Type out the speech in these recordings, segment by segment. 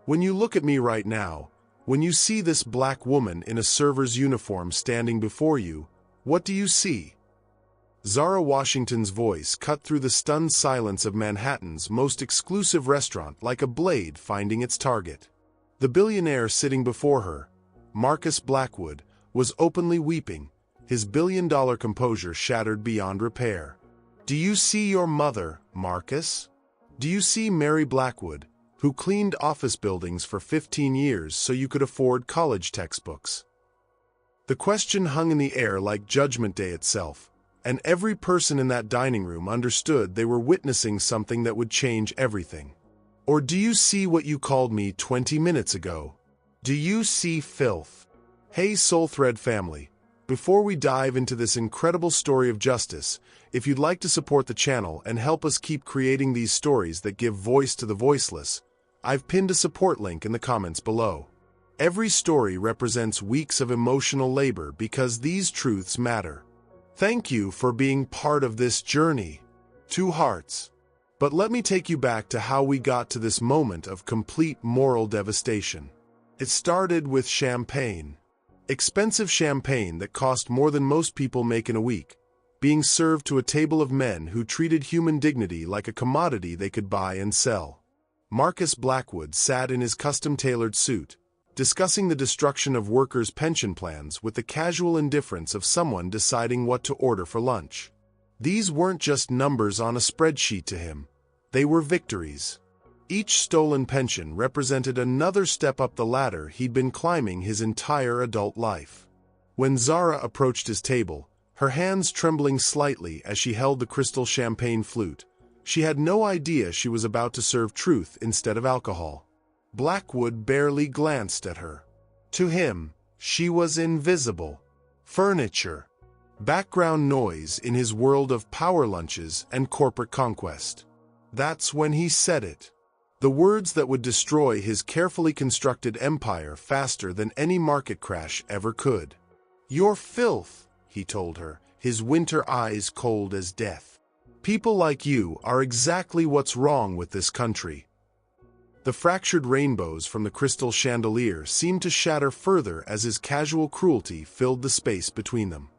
When you look at me right now, when you see this black woman in a server's uniform standing before you, what do you see? Zara Washington's voice cut through the stunned silence of Manhattan's most exclusive restaurant like a blade finding its target. The billionaire sitting before her, Marcus Blackwood, was openly weeping, his billion-dollar composure shattered beyond repair. Do you see your mother, Marcus? Do you see Mary Blackwood, who cleaned office buildings for 15 years so you could afford college textbooks? The question hung in the air like Judgment Day itself, and every person in that dining room understood they were witnessing something that would change everything. Or do you see what you called me 20 minutes ago? Do you see filth? Hey Soul Thread family, before we dive into this incredible story of justice, if you'd like to support the channel and help us keep creating these stories that give voice to the voiceless, I've pinned a support link in the comments below. Every story represents weeks of emotional labor because these truths matter. Thank you for being part of this journey. Two hearts. But let me take you back to how we got to this moment of complete moral devastation. It started with champagne. Expensive champagne that cost more than most people make in a week, being served to a table of men who treated human dignity like a commodity they could buy and sell. Marcus Blackwood sat in his custom-tailored suit, discussing the destruction of workers' pension plans with the casual indifference of someone deciding what to order for lunch. These weren't just numbers on a spreadsheet to him. They were victories. Each stolen pension represented another step up the ladder he'd been climbing his entire adult life. When Zara approached his table, her hands trembling slightly as she held the crystal champagne flute, she had no idea she was about to serve truth instead of alcohol. Blackwood barely glanced at her. To him, she was invisible. Furniture. Background noise in his world of power lunches and corporate conquest. That's when he said it. The words that would destroy his carefully constructed empire faster than any market crash ever could. "You're filth," he told her, his winter eyes cold as death. "People like you are exactly what's wrong with this country." The fractured rainbows from the crystal chandelier seemed to shatter further as his casual cruelty filled the space between them.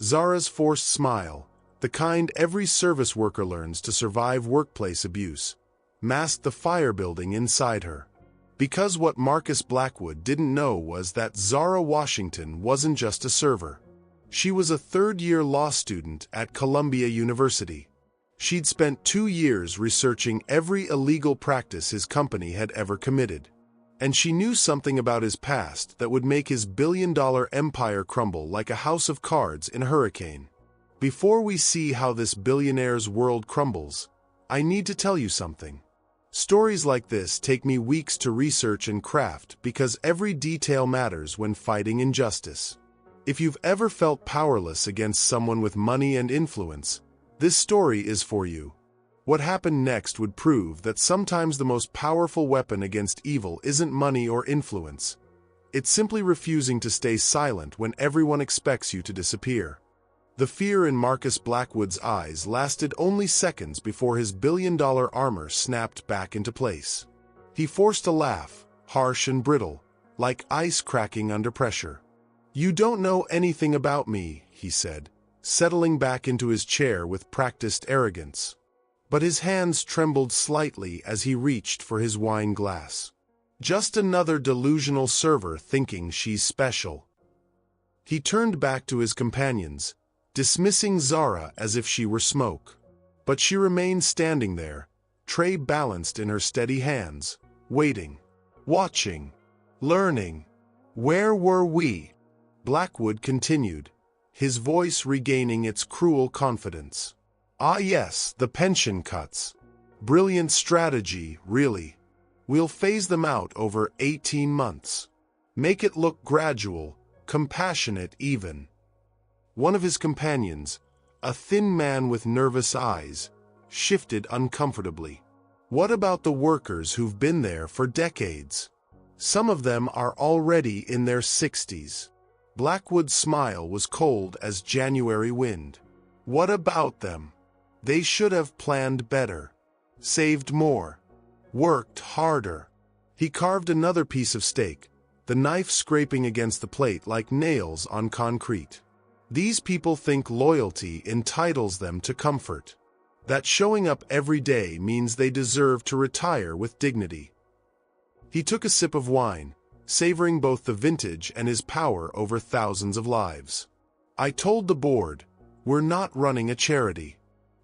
Zara's forced smile, the kind every service worker learns to survive workplace abuse, masked the fire building inside her. Because what Marcus Blackwood didn't know was that Zara Washington wasn't just a server. She was a third-year law student at Columbia University. She'd spent 2 years researching every illegal practice his company had ever committed. And she knew something about his past that would make his billion-dollar empire crumble like a house of cards in a hurricane. Before we see how this billionaire's world crumbles, I need to tell you something. Stories like this take me weeks to research and craft because every detail matters when fighting injustice. If you've ever felt powerless against someone with money and influence, this story is for you. What happened next would prove that sometimes the most powerful weapon against evil isn't money or influence. It's simply refusing to stay silent when everyone expects you to disappear. The fear in Marcus Blackwood's eyes lasted only seconds before his billion-dollar armor snapped back into place. He forced a laugh, harsh and brittle, like ice cracking under pressure. "You don't know anything about me," he said, settling back into his chair with practiced arrogance. But his hands trembled slightly as he reached for his wine glass. "Just another delusional server thinking she's special." He turned back to his companions, dismissing Zara as if she were smoke. But she remained standing there, tray balanced in her steady hands, waiting, watching, learning. "Where were we?" Blackwood continued, his voice regaining its cruel confidence. "Ah yes, the pension cuts. Brilliant strategy, really. We'll phase them out over 18 months. Make it look gradual, compassionate even." One of his companions, a thin man with nervous eyes, shifted uncomfortably. "What about the workers who've been there for decades? Some of them are already in their 60s. Blackwood's smile was cold as January wind. "What about them? They should have planned better, saved more, worked harder. He carved another piece of steak, the knife scraping against the plate like nails on concrete. These people think loyalty entitles them to comfort. That showing up every day means they deserve to retire with dignity. He took a sip of wine, savoring both the vintage and his power over thousands of lives. I told the board, we're not running a charity.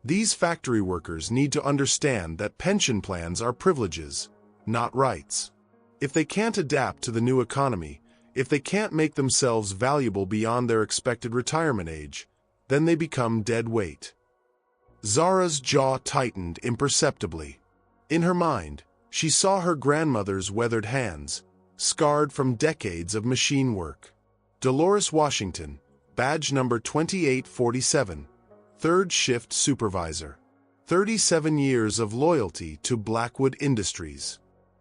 These factory workers need to understand that pension plans are privileges, not rights. If they can't adapt to the new economy, if they can't make themselves valuable beyond their expected retirement age, then they become dead weight. Zara's jaw tightened imperceptibly. In her mind, she saw her grandmother's weathered hands, scarred from decades of machine work. Dolores Washington, badge number 2847, third shift supervisor. 37 years of loyalty to Blackwood Industries.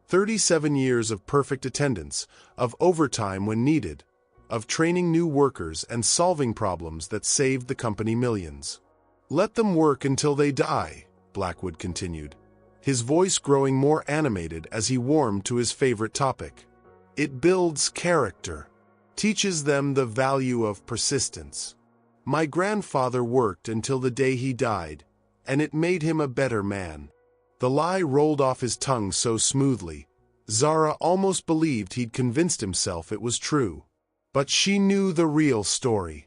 37 years of perfect attendance, of overtime when needed, of training new workers and solving problems that saved the company millions. Let them work until they die, Blackwood continued, his voice growing more animated as he warmed to his favorite topic. It builds character, teaches them the value of persistence. My grandfather worked until the day he died, and it made him a better man. The lie rolled off his tongue so smoothly, Zara almost believed he'd convinced himself it was true. But she knew the real story.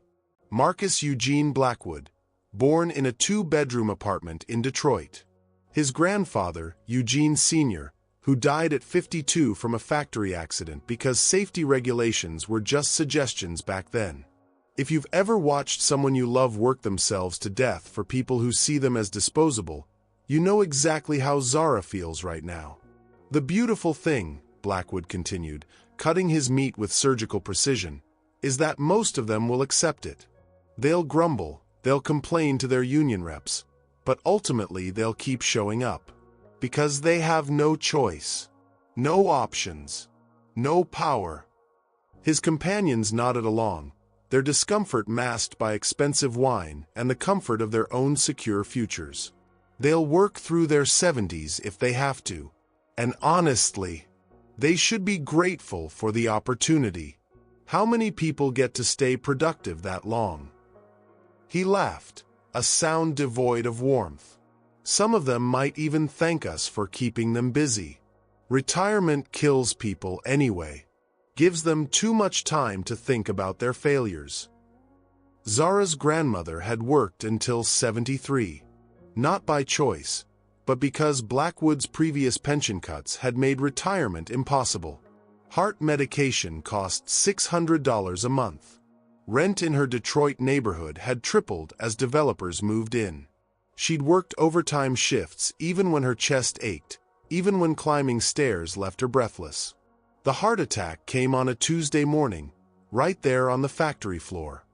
Marcus Eugene Blackwood, born in a two-bedroom apartment in Detroit. His grandfather, Eugene Sr., who died at 52 from a factory accident because safety regulations were just suggestions back then. If you've ever watched someone you love work themselves to death for people who see them as disposable, you know exactly how Zara feels right now. The beautiful thing, Blackwood continued, cutting his meat with surgical precision, is that most of them will accept it. They'll grumble, they'll complain to their union reps, but ultimately they'll keep showing up. Because they have no choice, no options, no power. His companions nodded along, their discomfort masked by expensive wine and the comfort of their own secure futures. They'll work through their 70s if they have to, and honestly, they should be grateful for the opportunity. How many people get to stay productive that long? He laughed, a sound devoid of warmth. Some of them might even thank us for keeping them busy. Retirement kills people anyway, gives them too much time to think about their failures. Zara's grandmother had worked until 73, not by choice, but because Blackwood's previous pension cuts had made retirement impossible. Heart medication cost $600 a month. Rent in her Detroit neighborhood had tripled as developers moved in. She'd worked overtime shifts even when her chest ached, even when climbing stairs left her breathless. The heart attack came on a Tuesday morning, right there on the factory floor.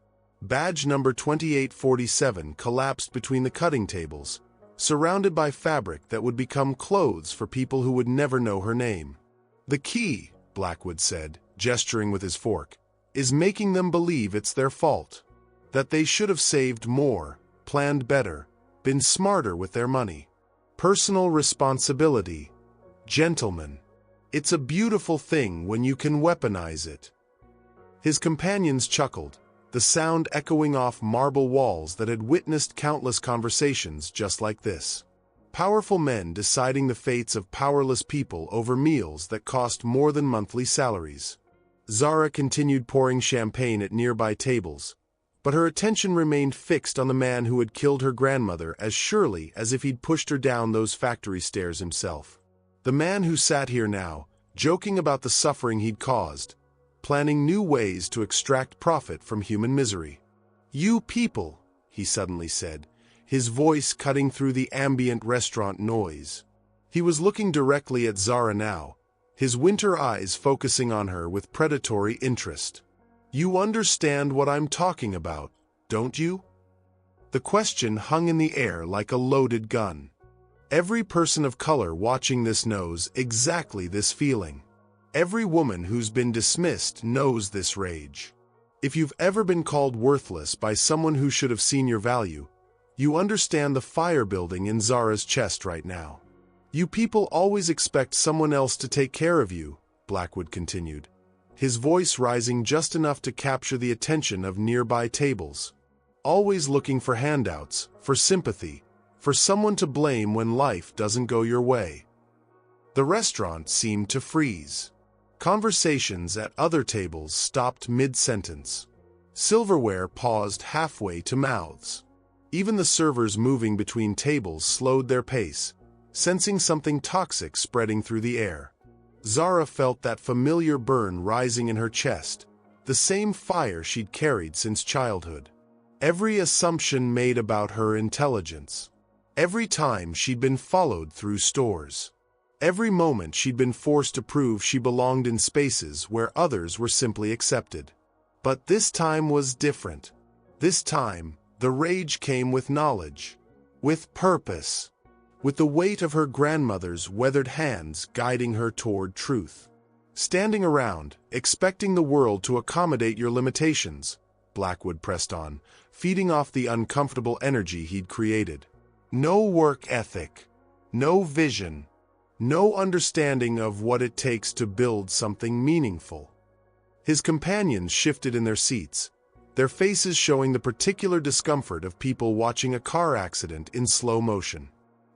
Badge number 2847 collapsed between the cutting tables, surrounded by fabric that would become clothes for people who would never know her name. The key, Blackwood said, gesturing with his fork, is making them believe it's their fault. That they should have saved more, planned better, been smarter with their money. Personal responsibility. Gentlemen. It's a beautiful thing when you can weaponize it. His companions chuckled, the sound echoing off marble walls that had witnessed countless conversations just like this. Powerful men deciding the fates of powerless people over meals that cost more than monthly salaries. Zara continued pouring champagne at nearby tables, but her attention remained fixed on the man who had killed her grandmother as surely as if he'd pushed her down those factory stairs himself. The man who sat here now, joking about the suffering he'd caused, planning new ways to extract profit from human misery. "You people," he suddenly said, his voice cutting through the ambient restaurant noise. He was looking directly at Zara now, his winter eyes focusing on her with predatory interest. "You understand what I'm talking about, don't you?" The question hung in the air like a loaded gun. Every person of color watching this knows exactly this feeling. Every woman who's been dismissed knows this rage. If you've ever been called worthless by someone who should have seen your value, you understand the fire building in Zara's chest right now. You people always expect someone else to take care of you, Blackwood continued, his voice rising just enough to capture the attention of nearby tables. Always looking for handouts, for sympathy, for someone to blame when life doesn't go your way. The restaurant seemed to freeze. Conversations at other tables stopped mid-sentence. Silverware paused halfway to mouths. Even the servers moving between tables slowed their pace, sensing something toxic spreading through the air. Zara felt that familiar burn rising in her chest, the same fire she'd carried since childhood. Every assumption made about her intelligence. Every time she'd been followed through stores. Every moment she'd been forced to prove she belonged in spaces where others were simply accepted. But this time was different. This time, the rage came with knowledge, with purpose, with the weight of her grandmother's weathered hands guiding her toward truth. Standing around, expecting the world to accommodate your limitations, Blackwood pressed on, feeding off the uncomfortable energy he'd created. No work ethic, no vision, no understanding of what it takes to build something meaningful. His companions shifted in their seats, their faces showing the particular discomfort of people watching a car accident in slow motion.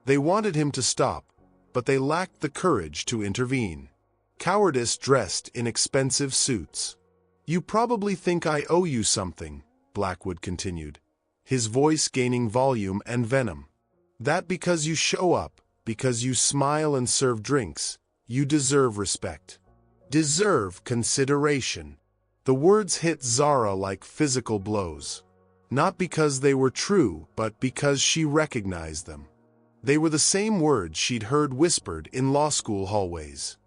They wanted him to stop, but they lacked the courage to intervene. Cowardice dressed in expensive suits. "You probably think I owe you something," Blackwood continued, his voice gaining volume and venom. "That because you show up, because you smile and serve drinks, you deserve respect. Deserve consideration." The words hit Zara like physical blows. Not because they were true, but because she recognized them. They were the same words she'd heard whispered in law school hallways.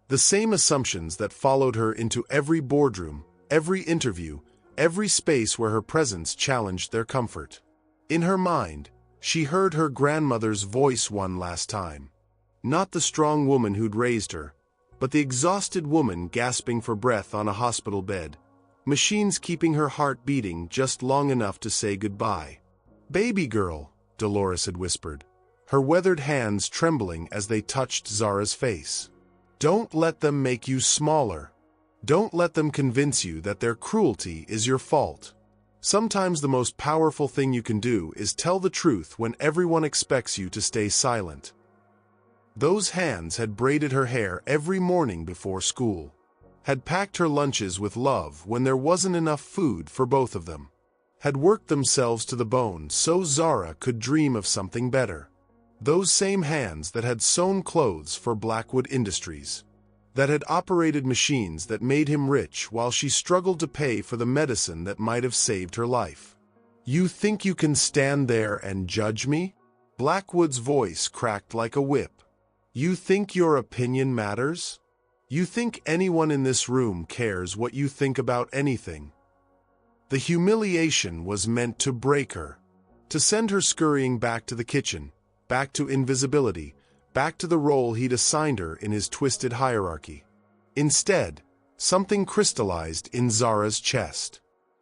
The same assumptions that followed her into every boardroom, every interview, every space where her presence challenged their comfort. In her mind, she heard her grandmother's voice one last time. Not the strong woman who'd raised her, but the exhausted woman gasping for breath on a hospital bed, machines keeping her heart beating just long enough to say goodbye. "Baby girl," Dolores had whispered, her weathered hands trembling as they touched Zara's face. "Don't let them make you smaller. Don't let them convince you that their cruelty is your fault. Sometimes the most powerful thing you can do is tell the truth when everyone expects you to stay silent." Those hands had braided her hair every morning before school, had packed her lunches with love when there wasn't enough food for both of them, had worked themselves to the bone so Zara could dream of something better. Those same hands that had sewn clothes for Blackwood Industries, that had operated machines that made him rich while she struggled to pay for the medicine that might have saved her life. "You think you can stand there and judge me?" Blackwood's voice cracked like a whip. "You think your opinion matters? You think anyone in this room cares what you think about anything?" The humiliation was meant to break her, to send her scurrying back to the kitchen, back to invisibility, back to the role he'd assigned her in his twisted hierarchy. Instead, something crystallized in Zara's chest.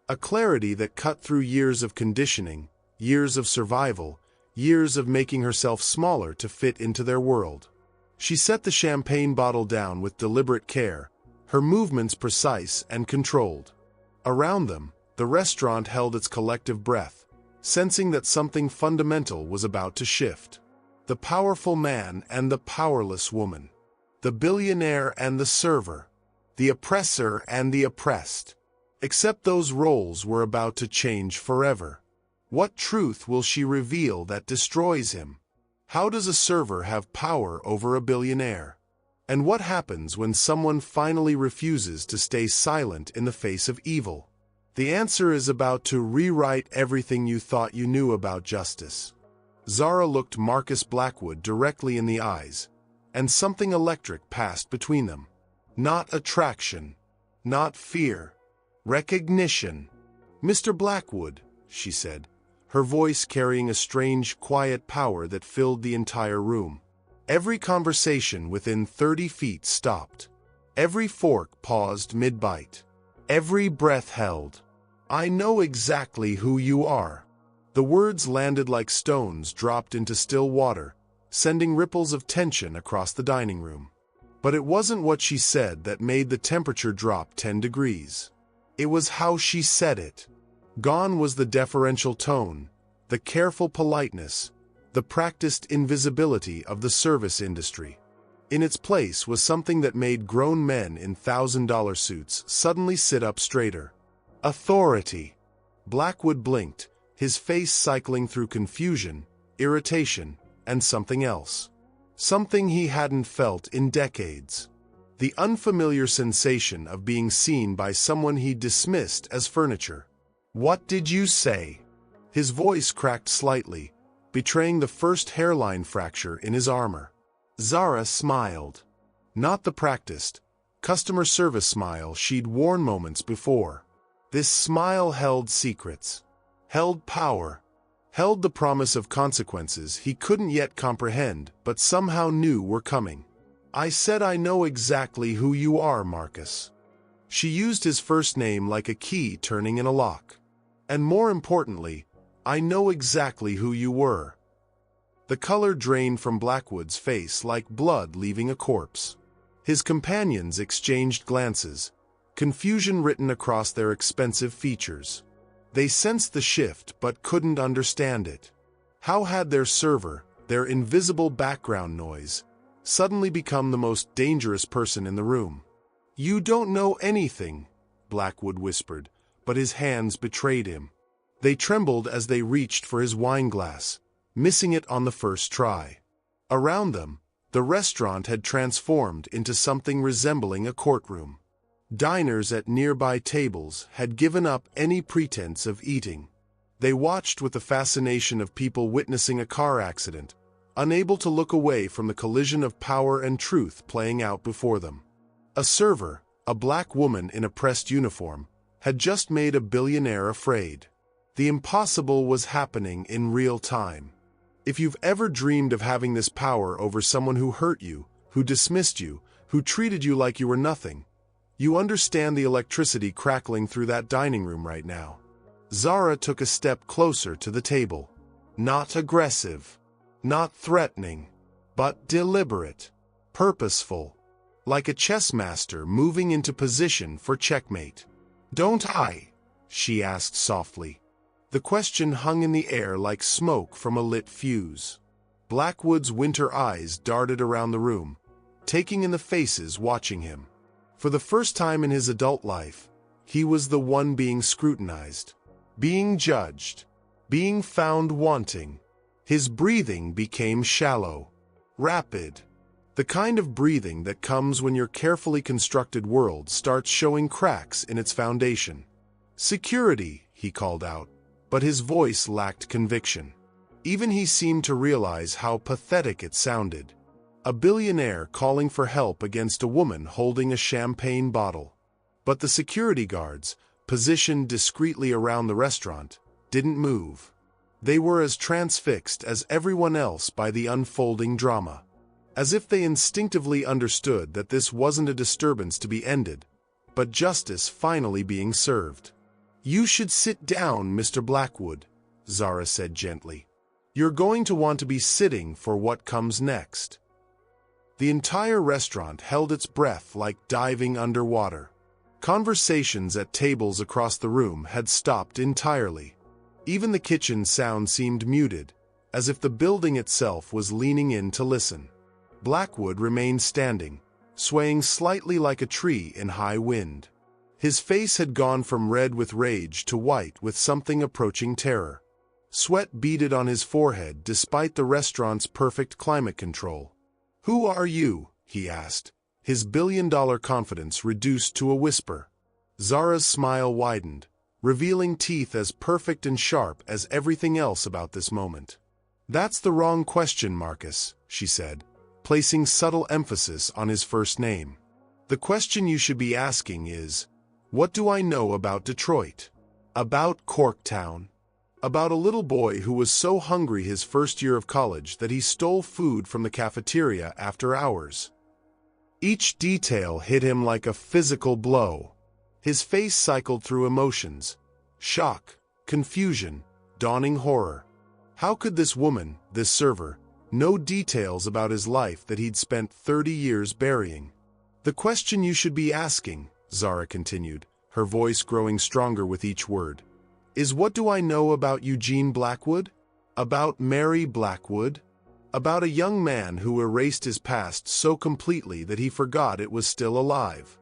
A clarity that cut through years of conditioning, years of survival, years of making herself smaller to fit into their world. She set the champagne bottle down with deliberate care, her movements precise and controlled. Around them, the restaurant held its collective breath, sensing that something fundamental was about to shift. The powerful man and the powerless woman. The billionaire and the server. The oppressor and the oppressed. Except those roles were about to change forever. What truth will she reveal that destroys him? How does a server have power over a billionaire? And what happens when someone finally refuses to stay silent in the face of evil? The answer is about to rewrite everything you thought you knew about justice. Zara looked Marcus Blackwood directly in the eyes, and something electric passed between them. Not attraction, not fear, recognition. "Mr. Blackwood," she said, her voice carrying a strange, quiet power that filled the entire room. Every conversation within 30 feet stopped. Every fork paused mid-bite. Every breath held. "I know exactly who you are." The words landed like stones dropped into still water, sending ripples of tension across the dining room. But it wasn't what she said that made the temperature drop 10 degrees. It was how she said it. Gone was the deferential tone, the careful politeness, the practiced invisibility of the service industry. In its place was something that made grown men in $1,000 suits suddenly sit up straighter. Authority. Blackwood blinked, his face cycling through confusion, irritation, and something else. Something he hadn't felt in decades. The unfamiliar sensation of being seen by someone he dismissed as furniture. "What did you say?" His voice cracked slightly, betraying the first hairline fracture in his armor. Zara smiled. Not the practiced, customer service smile she'd worn moments before. This smile held secrets, held power, held the promise of consequences he couldn't yet comprehend but somehow knew were coming. "I said I know exactly who you are, Marcus." She used his first name like a key turning in a lock. "And more importantly, I know exactly who you were." The color drained from Blackwood's face like blood leaving a corpse. His companions exchanged glances, confusion written across their expensive features. They sensed the shift but couldn't understand it. How had their server, their invisible background noise, suddenly become the most dangerous person in the room? "You don't know anything," Blackwood whispered, but his hands betrayed him. They trembled as they reached for his wine glass, missing it on the first try. Around them, the restaurant had transformed into something resembling a courtroom. Diners at nearby tables had given up any pretense of eating. They watched with the fascination of people witnessing a car accident, unable to look away from the collision of power and truth playing out before them. A server, a black woman in a pressed uniform, had just made a billionaire afraid. The impossible was happening in real time. If you've ever dreamed of having this power over someone who hurt you, who dismissed you, who treated you like you were nothing, you understand the electricity crackling through that dining room right now. Zara took a step closer to the table. Not aggressive, not threatening, but deliberate, purposeful, like a chess master moving into position for checkmate. "Don't I?" she asked softly. The question hung in the air like smoke from a lit fuse. Blackwood's winter eyes darted around the room, taking in the faces watching him. For the first time in his adult life, he was the one being scrutinized, being judged, being found wanting. His breathing became shallow, rapid, the kind of breathing that comes when your carefully constructed world starts showing cracks in its foundation. "Security," he called out, but his voice lacked conviction. Even he seemed to realize how pathetic it sounded. A billionaire calling for help against a woman holding a champagne bottle. But the security guards, positioned discreetly around the restaurant, didn't move. They were as transfixed as everyone else by the unfolding drama. As if they instinctively understood that this wasn't a disturbance to be ended, but justice finally being served. "You should sit down, Mr. Blackwood," Zara said gently. "You're going to want to be sitting for what comes next." The entire restaurant held its breath like diving underwater. Conversations at tables across the room had stopped entirely. Even the kitchen sound seemed muted, as if the building itself was leaning in to listen. Blackwood remained standing, swaying slightly like a tree in high wind. His face had gone from red with rage to white with something approaching terror. Sweat beaded on his forehead despite the restaurant's perfect climate control. "Who are you?" he asked, his billion-dollar confidence reduced to a whisper. Zara's smile widened, revealing teeth as perfect and sharp as everything else about this moment. "That's the wrong question, Marcus," she said, placing subtle emphasis on his first name. "The question you should be asking is, what do I know about Detroit? About Corktown? About a little boy who was so hungry his first year of college that he stole food from the cafeteria after hours?" Each detail hit him like a physical blow. His face cycled through emotions: shock, confusion, dawning horror. How could this woman, this server, No details about his life that he'd spent 30 years burying. "The question you should be asking," Zara continued, her voice growing stronger with each word, "is what do I know about Eugene Blackwood? About Mary Blackwood? About a young man who erased his past so completely that he forgot it was still alive."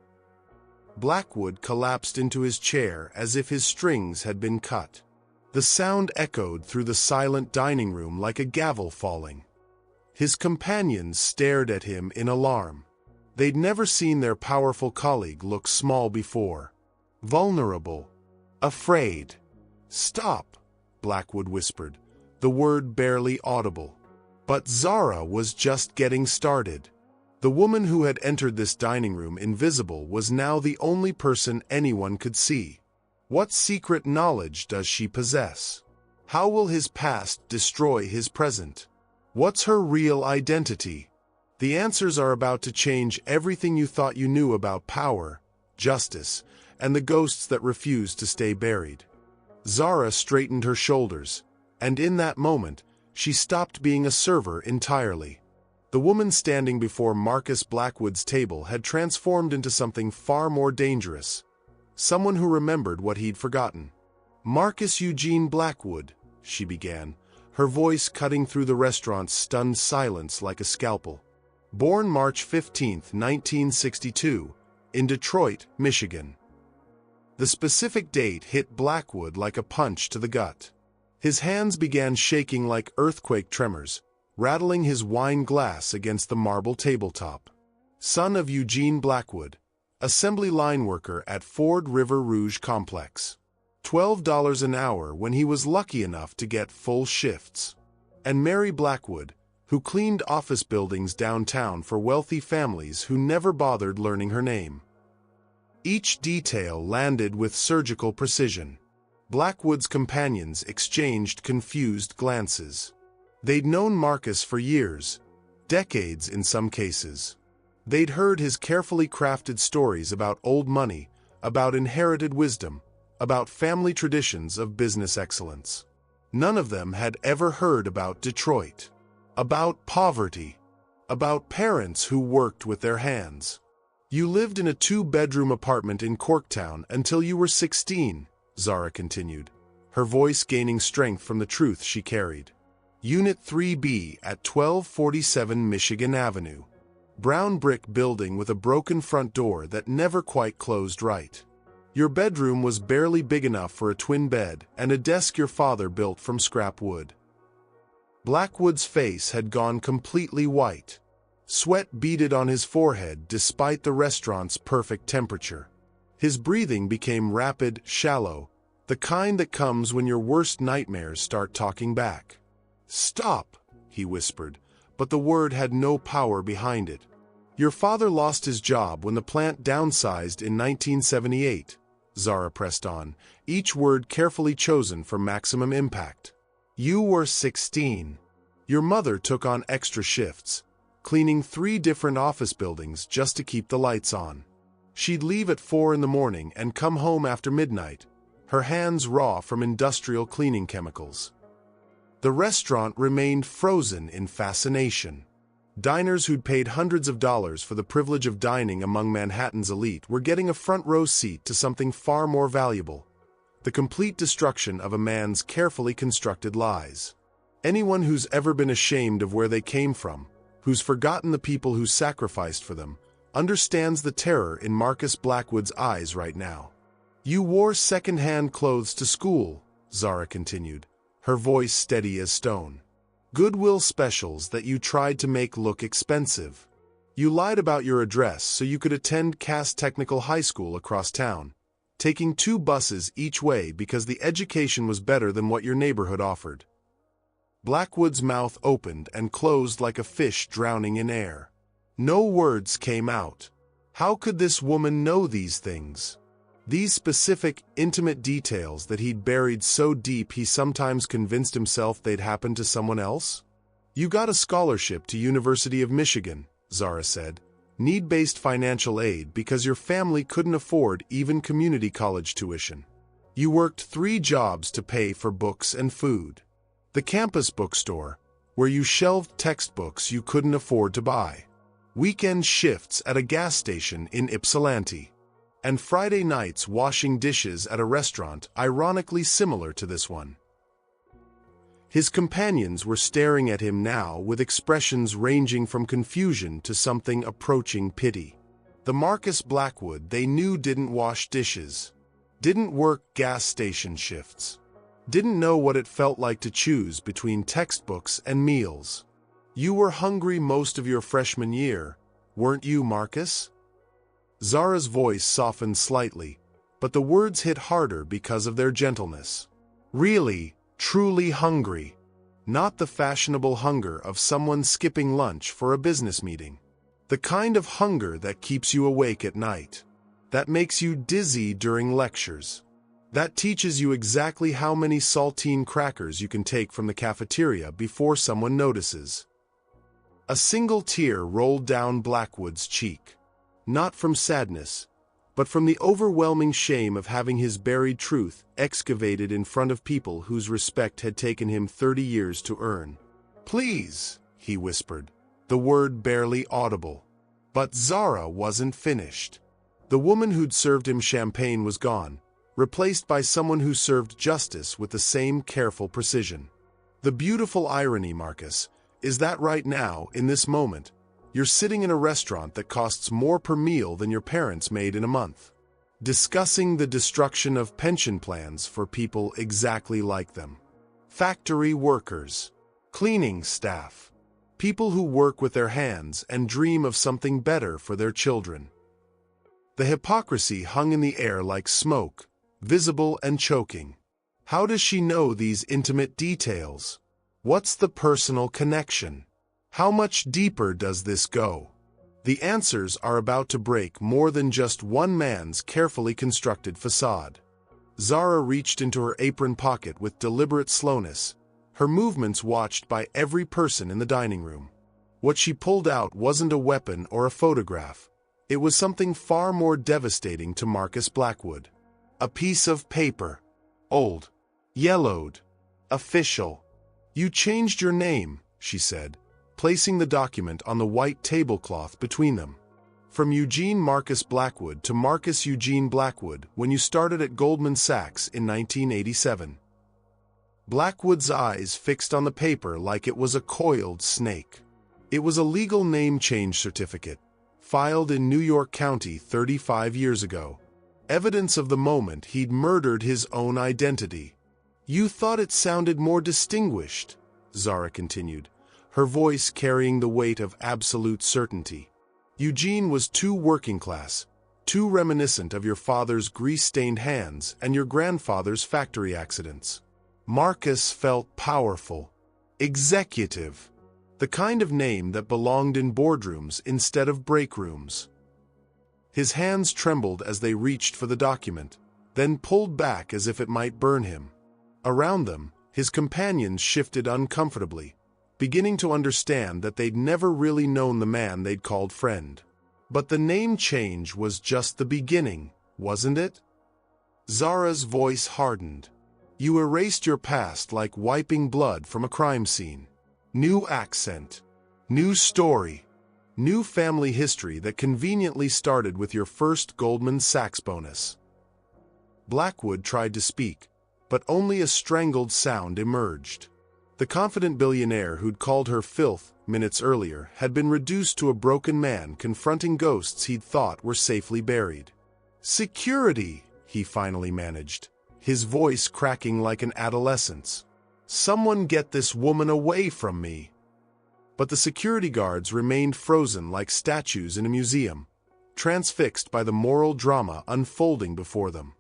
Blackwood collapsed into his chair as if his strings had been cut. The sound echoed through the silent dining room like a gavel falling. His companions stared at him in alarm. They'd never seen their powerful colleague look small before. Vulnerable. Afraid. "Stop," Blackwood whispered, the word barely audible. But Zara was just getting started. The woman who had entered this dining room invisible was now the only person anyone could see. What secret knowledge does she possess? How will his past destroy his present? What's her real identity? The answers are about to change everything you thought you knew about power, justice, and the ghosts that refuse to stay buried. Zara straightened her shoulders, and in that moment, she stopped being a server entirely. The woman standing before Marcus Blackwood's table had transformed into something far more dangerous. Someone who remembered what he'd forgotten. "Marcus Eugene Blackwood," she began, her voice cutting through the restaurant's stunned silence like a scalpel. "Born March 15, 1962, in Detroit, Michigan." The specific date hit Blackwood like a punch to the gut. His hands began shaking like earthquake tremors, rattling his wine glass against the marble tabletop. Son of Eugene Blackwood, assembly line worker at Ford River Rouge Complex. $12 an hour when he was lucky enough to get full shifts. And Mary Blackwood, who cleaned office buildings downtown for wealthy families who never bothered learning her name. Each detail landed with surgical precision. Blackwood's companions exchanged confused glances. They'd known Marcus for years, decades in some cases. They'd heard his carefully crafted stories about old money, about inherited wisdom, about family traditions of business excellence. None of them had ever heard about Detroit, about poverty, about parents who worked with their hands. "You lived in a 2-bedroom apartment in Corktown until you were 16, Zara continued, her voice gaining strength from the truth she carried. "Unit 3B at 1247 Michigan Avenue. Brown brick building with a broken front door that never quite closed right. Your bedroom was barely big enough for a twin bed and a desk your father built from scrap wood." Blackwood's face had gone completely white. Sweat beaded on his forehead despite the restaurant's perfect temperature. His breathing became rapid, shallow, the kind that comes when your worst nightmares start talking back. "Stop," he whispered, but the word had no power behind it. "Your father lost his job when the plant downsized in 1978, Zara pressed on, each word carefully chosen for maximum impact. "You were 16. Your mother took on extra shifts, cleaning 3 different office buildings just to keep the lights on. She'd leave at 4 in the morning and come home after midnight, her hands raw from industrial cleaning chemicals." The restaurant remained frozen in fascination. Diners who'd paid hundreds of dollars for the privilege of dining among Manhattan's elite were getting a front-row seat to something far more valuable: the complete destruction of a man's carefully constructed lies. Anyone who's ever been ashamed of where they came from, who's forgotten the people who sacrificed for them, understands the terror in Marcus Blackwood's eyes right now. "You wore second-hand clothes to school," Zara continued, her voice steady as stone. "Goodwill specials that you tried to make look expensive. You lied about your address so you could attend Cass Technical High School across town, taking 2 buses each way because the education was better than what your neighborhood offered." Blackwood's mouth opened and closed like a fish drowning in air. No words came out. How could this woman know these things? These specific, intimate details that he'd buried so deep he sometimes convinced himself they'd happened to someone else? "You got a scholarship to University of Michigan," Zara said, "need-based financial aid because your family couldn't afford even community college tuition. You worked 3 jobs to pay for books and food. The campus bookstore, where you shelved textbooks you couldn't afford to buy, weekend shifts at a gas station in Ypsilanti, and Friday nights washing dishes at a restaurant ironically similar to this one. His companions were staring at him now with expressions ranging from confusion to something approaching pity. The Marcus Blackwood they knew didn't wash dishes, didn't work gas station shifts, didn't know what it felt like to choose between textbooks and meals. You were hungry most of your freshman year, weren't you, Marcus? Zara's voice softened slightly, but the words hit harder because of their gentleness. Really, truly hungry. Not the fashionable hunger of someone skipping lunch for a business meeting. The kind of hunger that keeps you awake at night. That makes you dizzy during lectures. That teaches you exactly how many saltine crackers you can take from the cafeteria before someone notices. A single tear rolled down Blackwood's cheek. Not from sadness, but from the overwhelming shame of having his buried truth excavated in front of people whose respect had taken him 30 years to earn. "Please," he whispered, the word barely audible. But Zara wasn't finished. The woman who'd served him champagne was gone, replaced by someone who served justice with the same careful precision. The beautiful irony, Marcus, is that right now, in this moment, you're sitting in a restaurant that costs more per meal than your parents made in a month, discussing the destruction of pension plans for people exactly like them. Factory workers, cleaning staff, people who work with their hands and dream of something better for their children. The hypocrisy hung in the air like smoke, visible and choking. How does she know these intimate details? What's the personal connection? How much deeper does this go? The answers are about to break more than just one man's carefully constructed facade. Zara reached into her apron pocket with deliberate slowness, her movements watched by every person in the dining room. What she pulled out wasn't a weapon or a photograph. It was something far more devastating to Marcus Blackwood. A piece of paper. Old. Yellowed. Official. "You changed your name," she said, placing the document on the white tablecloth between them. "From Eugene Marcus Blackwood to Marcus Eugene Blackwood when you started at Goldman Sachs in 1987. Blackwood's eyes fixed on the paper like it was a coiled snake. It was a legal name change certificate, filed in New York County 35 years ago. Evidence of the moment he'd murdered his own identity. "You thought it sounded more distinguished," Zara continued, her voice carrying the weight of absolute certainty. "Eugene was too working class, too reminiscent of your father's grease-stained hands and your grandfather's factory accidents." Marcus felt powerful, executive, the kind of name that belonged in boardrooms instead of break rooms. His hands trembled as they reached for the document, then pulled back as if it might burn him. Around them, his companions shifted uncomfortably, beginning to understand that they'd never really known the man they'd called friend. But the name change was just the beginning, wasn't it? Zara's voice hardened. "You erased your past like wiping blood from a crime scene. New accent, new story, new family history that conveniently started with your first Goldman Sachs bonus." Blackwood tried to speak, but only a strangled sound emerged. The confident billionaire who'd called her filth minutes earlier had been reduced to a broken man confronting ghosts he'd thought were safely buried. "Security," he finally managed, his voice cracking like an adolescent's. "Someone get this woman away from me." But the security guards remained frozen like statues in a museum, transfixed by the moral drama unfolding before them.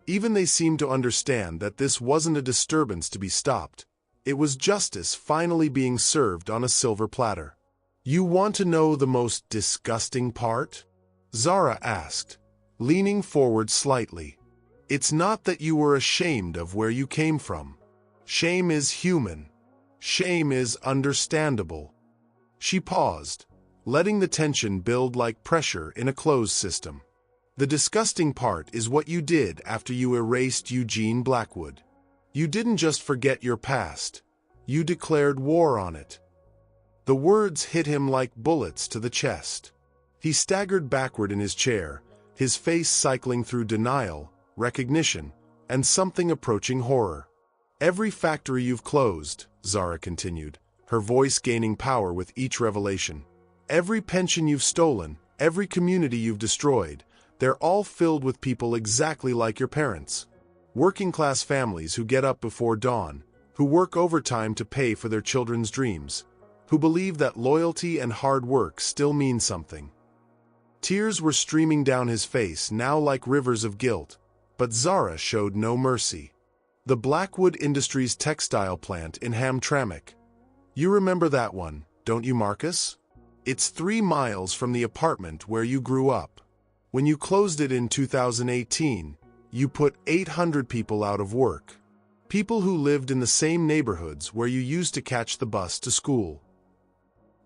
Even they seemed to understand that this wasn't a disturbance to be stopped. It was justice finally being served on a silver platter. "You want to know the most disgusting part?" Zara asked, leaning forward slightly. "It's not that you were ashamed of where you came from. Shame is human. Shame is understandable." She paused, letting the tension build like pressure in a closed system. "The disgusting part is what you did after you erased Eugene Blackwood. You didn't just forget your past. You declared war on it. The words hit him like bullets to the chest. He staggered backward in his chair, his face cycling through denial, recognition, and something approaching horror. "Every factory you've closed," Zara continued, her voice gaining power with each revelation. "Every pension you've stolen, every community you've destroyed, they're all filled with people exactly like your parents. Working-class families who get up before dawn, who work overtime to pay for their children's dreams, who believe that loyalty and hard work still mean something." Tears were streaming down his face now like rivers of guilt, but Zara showed no mercy. "The Blackwood Industries textile plant in Hamtramck. You remember that one, don't you, Marcus? It's 3 miles from the apartment where you grew up. When you closed it in 2018, you put 800 people out of work. People who lived in the same neighborhoods where you used to catch the bus to school."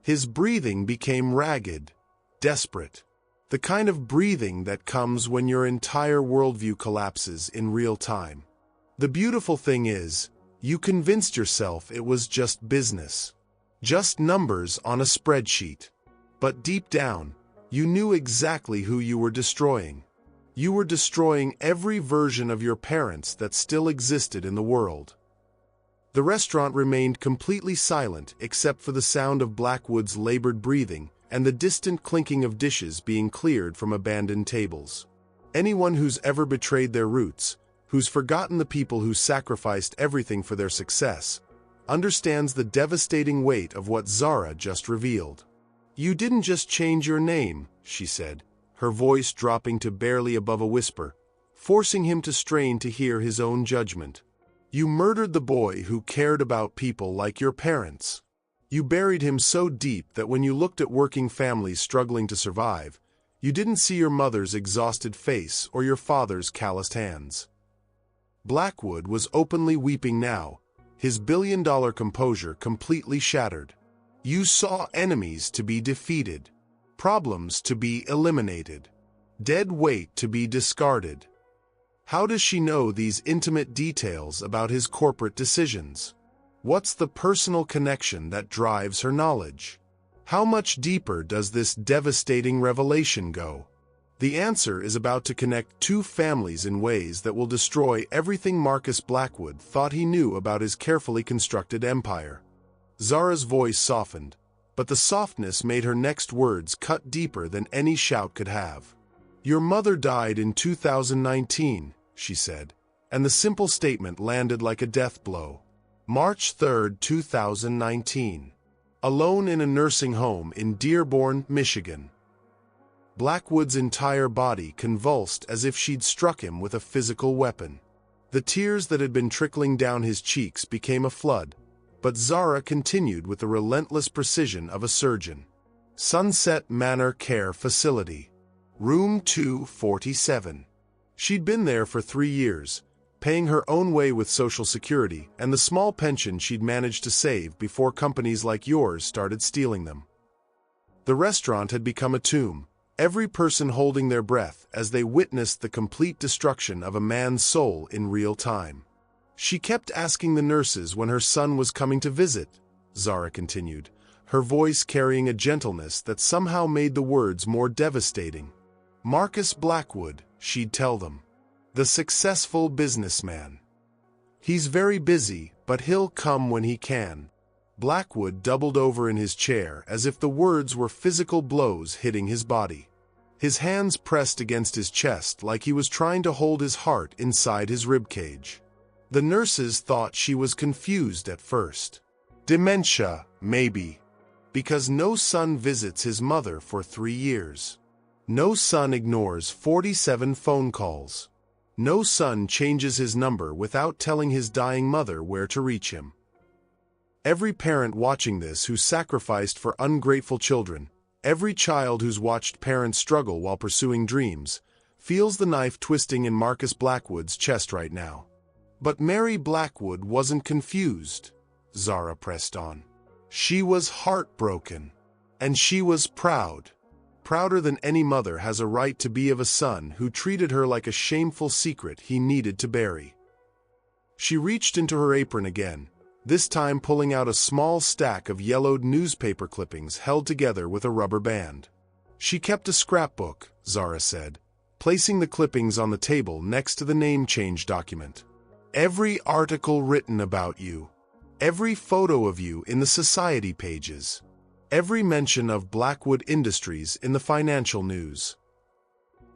His breathing became ragged, desperate. The kind of breathing that comes when your entire worldview collapses in real time. "The beautiful thing is, you convinced yourself it was just business. Just numbers on a spreadsheet. But deep down, you knew exactly who you were destroying. You were destroying every version of your parents that still existed in the world." The restaurant remained completely silent except for the sound of Blackwood's labored breathing and the distant clinking of dishes being cleared from abandoned tables. Anyone who's ever betrayed their roots, who's forgotten the people who sacrificed everything for their success, understands the devastating weight of what Zara just revealed. "You didn't just change your name," she said, her voice dropping to barely above a whisper, forcing him to strain to hear his own judgment. "You murdered the boy who cared about people like your parents. You buried him so deep that when you looked at working families struggling to survive, you didn't see your mother's exhausted face or your father's calloused hands." Blackwood was openly weeping now, his billion-dollar composure completely shattered. "You saw enemies to be defeated, problems to be eliminated, dead weight to be discarded. How does she know these intimate details about his corporate decisions? What's the personal connection that drives her knowledge? How much deeper does this devastating revelation go? The answer is about to connect 2 families in ways that will destroy everything Marcus Blackwood thought he knew about his carefully constructed empire." Zara's voice softened, but the softness made her next words cut deeper than any shout could have. "Your mother died in 2019, she said, and the simple statement landed like a death blow. March 3, 2019. Alone in a nursing home in Dearborn, Michigan. Blackwood's entire body convulsed as if she'd struck him with a physical weapon. The tears that had been trickling down his cheeks became a flood, but Zara continued with the relentless precision of a surgeon. Sunset Manor Care Facility. Room 247. She'd been there for 3 years, paying her own way with Social Security and the small pension she'd managed to save before companies like yours started stealing them. The restaurant had become a tomb, every person holding their breath as they witnessed the complete destruction of a man's soul in real time. She kept asking the nurses when her son was coming to visit, Zara continued, her voice carrying a gentleness that somehow made the words more devastating. Marcus Blackwood, she'd tell them. The successful businessman. He's very busy, but he'll come when he can. Blackwood doubled over in his chair as if the words were physical blows hitting his body. His hands pressed against his chest like he was trying to hold his heart inside his ribcage. The nurses thought she was confused at first. Dementia, maybe. Because no son visits his mother for 3 years. No son ignores 47 phone calls. No son changes his number without telling his dying mother where to reach him. Every parent watching this who sacrificed for ungrateful children, every child who's watched parents struggle while pursuing dreams, feels the knife twisting in Marcus Blackwood's chest right now. But Mary Blackwood wasn't confused, Zara pressed on. She was heartbroken. And she was proud. Prouder than any mother has a right to be of a son who treated her like a shameful secret he needed to bury. She reached into her apron again, this time pulling out a small stack of yellowed newspaper clippings held together with a rubber band. She kept a scrapbook, Zara said, placing the clippings on the table next to the name change document. Every article written about you, every photo of you in the society pages, every mention of Blackwood Industries in the financial news.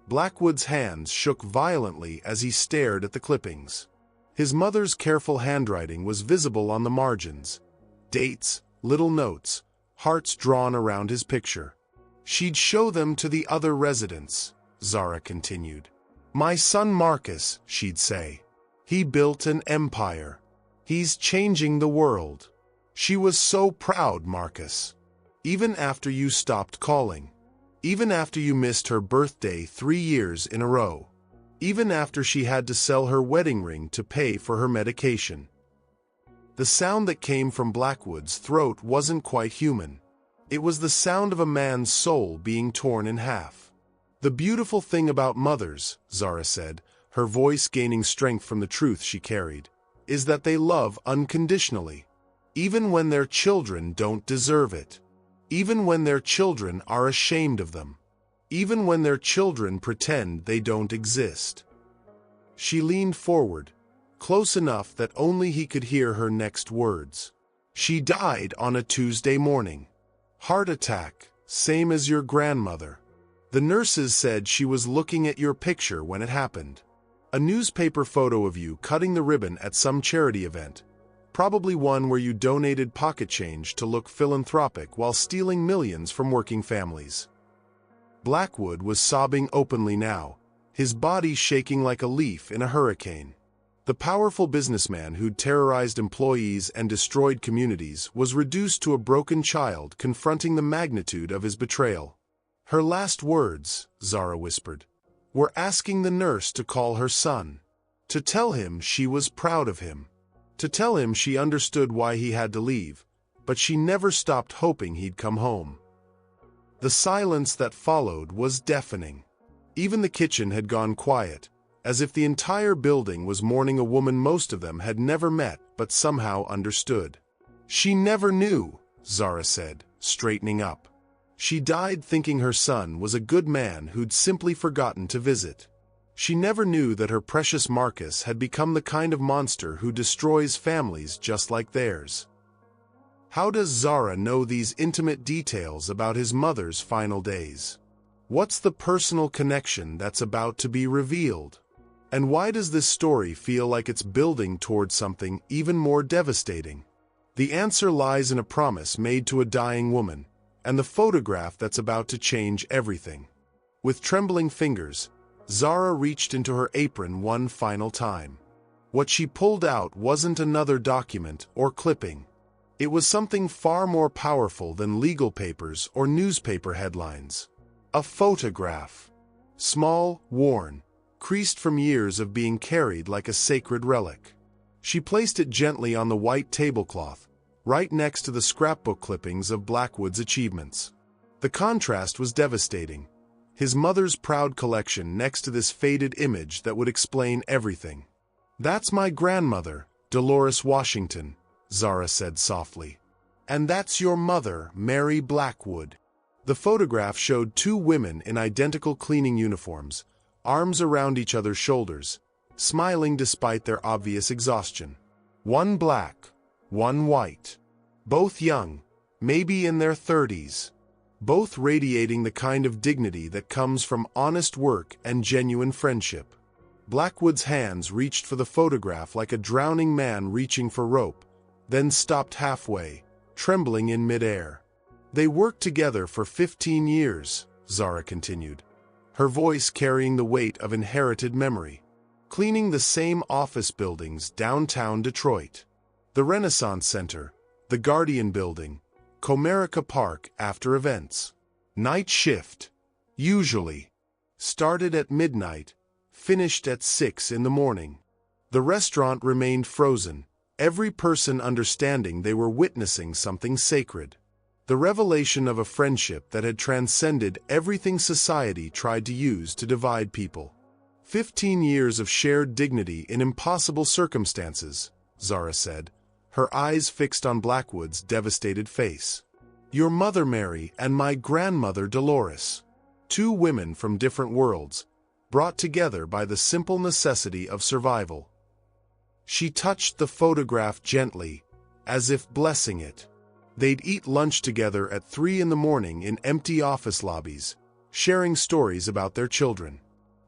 Blackwood's hands shook violently as he stared at the clippings. His mother's careful handwriting was visible on the margins. Dates, little notes, hearts drawn around his picture. She'd show them to the other residents, Zara continued. My son Marcus, she'd say. He built an empire. He's changing the world. She was so proud, Marcus. Even after you stopped calling. Even after you missed her birthday 3 years in a row. Even after she had to sell her wedding ring to pay for her medication. The sound that came from Blackwood's throat wasn't quite human. It was the sound of a man's soul being torn in half. The beautiful thing about mothers, Zara said, her voice gaining strength from the truth she carried, is that they love unconditionally, even when their children don't deserve it, even when their children are ashamed of them. Even when their children pretend they don't exist. She leaned forward, close enough that only he could hear her next words. She died on a Tuesday morning. Heart attack, same as your grandmother. The nurses said she was looking at your picture when it happened. A newspaper photo of you cutting the ribbon at some charity event, probably one where you donated pocket change to look philanthropic while stealing millions from working families. Blackwood was sobbing openly now, his body shaking like a leaf in a hurricane. The powerful businessman who'd terrorized employees and destroyed communities was reduced to a broken child confronting the magnitude of his betrayal. Her last words, Zara whispered, were asking the nurse to call her son, to tell him she was proud of him, to tell him she understood why he had to leave, but she never stopped hoping he'd come home. The silence that followed was deafening. Even the kitchen had gone quiet, as if the entire building was mourning a woman most of them had never met but somehow understood. She never knew, Zara said, straightening up. She died thinking her son was a good man who'd simply forgotten to visit. She never knew that her precious Marcus had become the kind of monster who destroys families just like theirs. How does Zara know these intimate details about his mother's final days? What's the personal connection that's about to be revealed? And why does this story feel like it's building towards something even more devastating? The answer lies in a promise made to a dying woman, and the photograph that's about to change everything. With trembling fingers, Zara reached into her apron one final time. What she pulled out wasn't another document or clipping. It was something far more powerful than legal papers or newspaper headlines. A photograph. Small, worn, creased from years of being carried like a sacred relic. She placed it gently on the white tablecloth, right next to the scrapbook clippings of Blackwood's achievements. The contrast was devastating. His mother's proud collection next to this faded image that would explain everything. That's my grandmother, Dolores Washington, Zara said softly. And that's your mother, Mary Blackwood. The photograph showed 2 women in identical cleaning uniforms, arms around each other's shoulders, smiling despite their obvious exhaustion. One black, one white. Both young, maybe in their 30s. Both radiating the kind of dignity that comes from honest work and genuine friendship. Blackwood's hands reached for the photograph like a drowning man reaching for rope, then stopped halfway, trembling in midair. They worked together for 15 years, Zara continued, her voice carrying the weight of inherited memory. Cleaning the same office buildings downtown Detroit. The Renaissance Center, the Guardian Building, Comerica Park after events. Night shift, usually. Started at midnight, finished at 6 in the morning. The restaurant remained frozen, every person understanding they were witnessing something sacred. The revelation of a friendship that had transcended everything society tried to use to divide people. 15 years of shared dignity in impossible circumstances, Zara said, her eyes fixed on Blackwood's devastated face. "Your mother Mary and my grandmother Dolores. Two women from different worlds, brought together by the simple necessity of survival." She touched the photograph gently, as if blessing it. They'd eat lunch together at 3 in the morning in empty office lobbies, sharing stories about their children.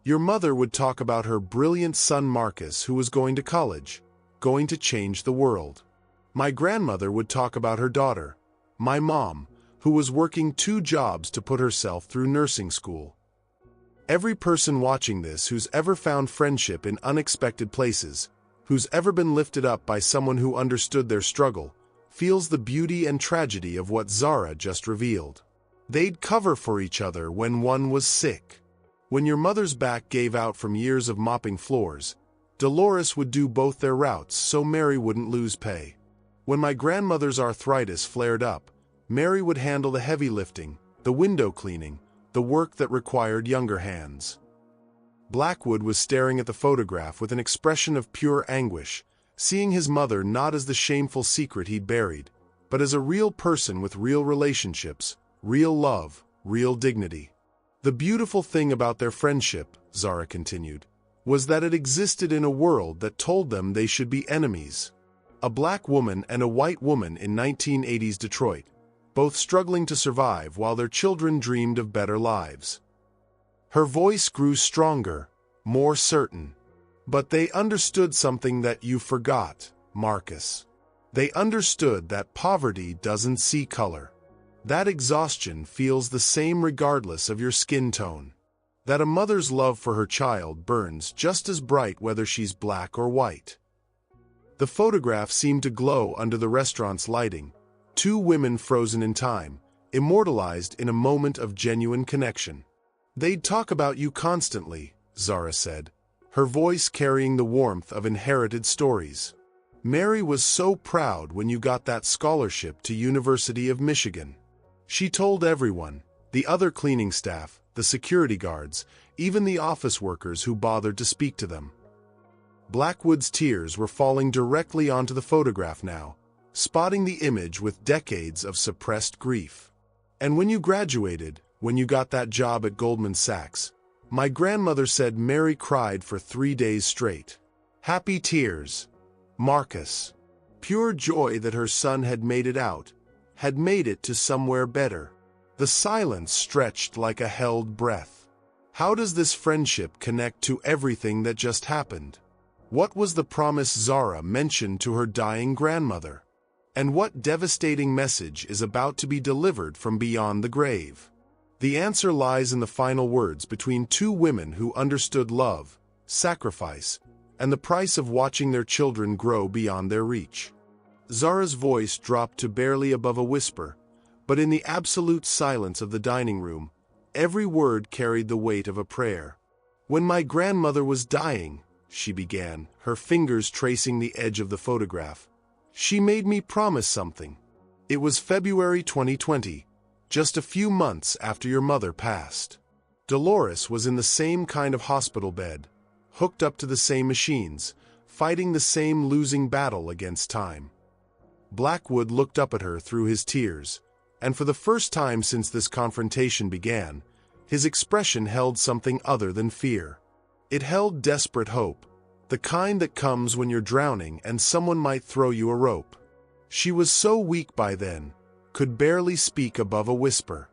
Your mother would talk about her brilliant son Marcus, who was going to college, going to change the world. My grandmother would talk about her daughter, my mom, who was working 2 jobs to put herself through nursing school. Every person watching this who's ever found friendship in unexpected places, who's ever been lifted up by someone who understood their struggle, feels the beauty and tragedy of what Zara just revealed. They'd cover for each other when one was sick. When your mother's back gave out from years of mopping floors, Dolores would do both their routes so Mary wouldn't lose pay. When my grandmother's arthritis flared up, Mary would handle the heavy lifting, the window cleaning, the work that required younger hands. Blackwood was staring at the photograph with an expression of pure anguish, seeing his mother not as the shameful secret he'd buried, but as a real person with real relationships, real love, real dignity. The beautiful thing about their friendship, Zara continued, was that it existed in a world that told them they should be enemies. A black woman and a white woman in 1980s Detroit, both struggling to survive while their children dreamed of better lives. Her voice grew stronger, more certain. But they understood something that you forgot, Marcus. They understood that poverty doesn't see color. That exhaustion feels the same regardless of your skin tone. That a mother's love for her child burns just as bright whether she's black or white. The photograph seemed to glow under the restaurant's lighting, 2 women frozen in time, immortalized in a moment of genuine connection. "They'd talk about you constantly," Zara said, her voice carrying the warmth of inherited stories. "Mary was so proud when you got that scholarship to University of Michigan. She told everyone, the other cleaning staff, the security guards, even the office workers who bothered to speak to them." Blackwood's tears were falling directly onto the photograph now, spotting the image with decades of suppressed grief. "And when you graduated, when you got that job at Goldman Sachs, my grandmother said Mary cried for 3 days straight. Happy tears. Marcus. Pure joy that her son had made it out, had made it to somewhere better." The silence stretched like a held breath. How does this friendship connect to everything that just happened? What was the promise Zara mentioned to her dying grandmother? And what devastating message is about to be delivered from beyond the grave? The answer lies in the final words between 2 women who understood love, sacrifice, and the price of watching their children grow beyond their reach. Zara's voice dropped to barely above a whisper, but in the absolute silence of the dining room, every word carried the weight of a prayer. "When my grandmother was dying," she began, her fingers tracing the edge of the photograph, "she made me promise something. It was February 2020, just a few months after your mother passed. Dolores was in the same kind of hospital bed, hooked up to the same machines, fighting the same losing battle against time." Blackwood looked up at her through his tears, and for the first time since this confrontation began, his expression held something other than fear. It held desperate hope, the kind that comes when you're drowning and someone might throw you a rope. She was so weak by then, could barely speak above a whisper.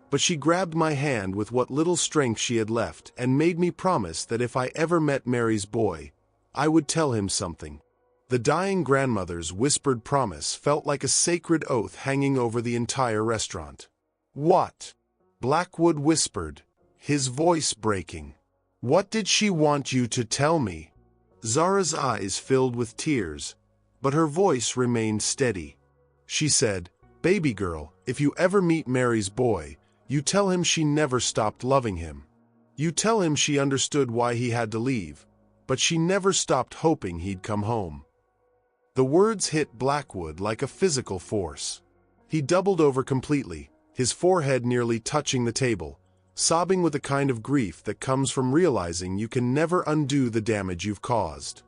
But she grabbed my hand with what little strength she had left and made me promise that if I ever met Mary's boy, I would tell him something. The dying grandmother's whispered promise felt like a sacred oath hanging over the entire restaurant. "What?" Blackwood whispered, his voice breaking. "What did she want you to tell me?" Zara's eyes filled with tears, but her voice remained steady. She said, "Baby girl, if you ever meet Mary's boy, you tell him she never stopped loving him. You tell him she understood why he had to leave, but she never stopped hoping he'd come home." The words hit Blackwood like a physical force. He doubled over completely, his forehead nearly touching the table, sobbing with the kind of grief that comes from realizing you can never undo the damage you've caused.